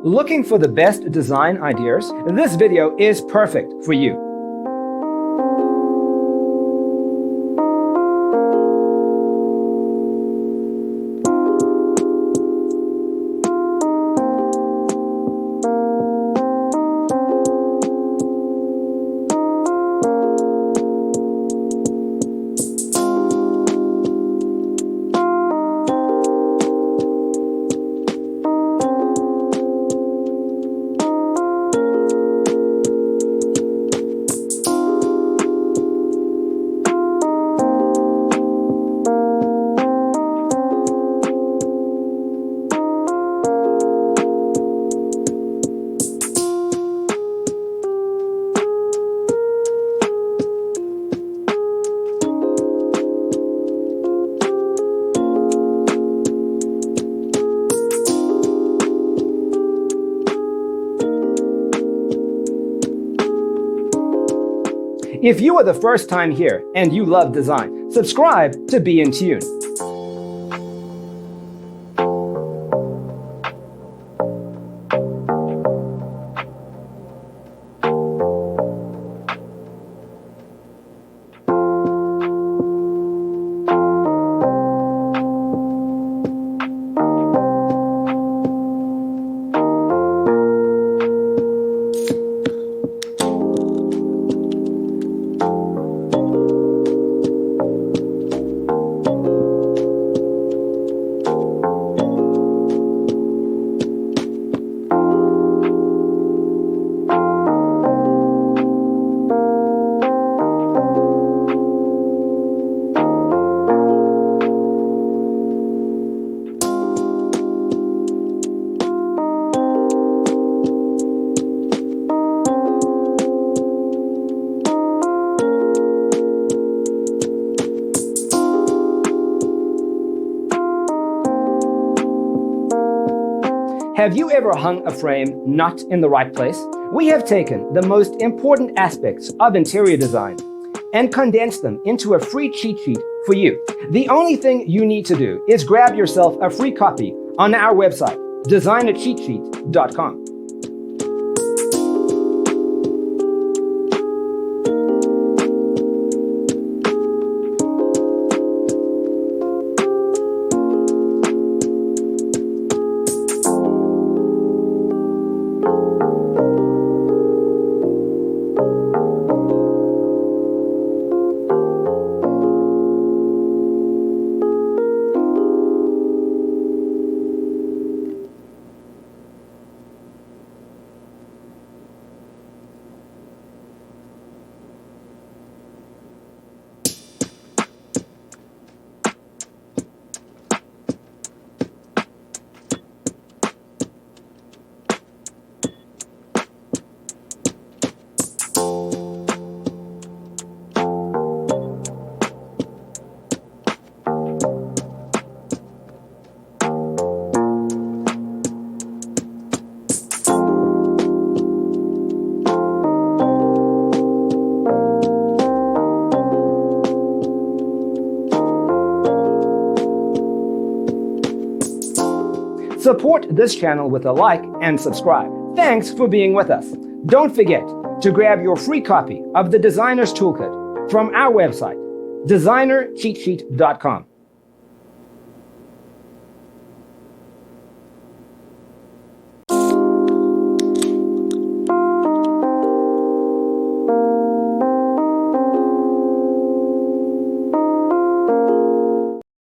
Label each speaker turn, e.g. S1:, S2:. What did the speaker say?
S1: Looking for the best design ideas? This video is perfect for you. If you are the first time here and you love design, subscribe to be in tune. Have you ever hung a frame not in the right place? We have taken the most important aspects of interior design and condensed them into a free cheat sheet for you. The only thing you need to do is grab yourself a free copy on our website, designercheatsheet.com. Support this channel with a like and subscribe. Thanks for being with us. Don't forget to grab your free copy of the Designer's Toolkit from our website, designercheatsheet.com.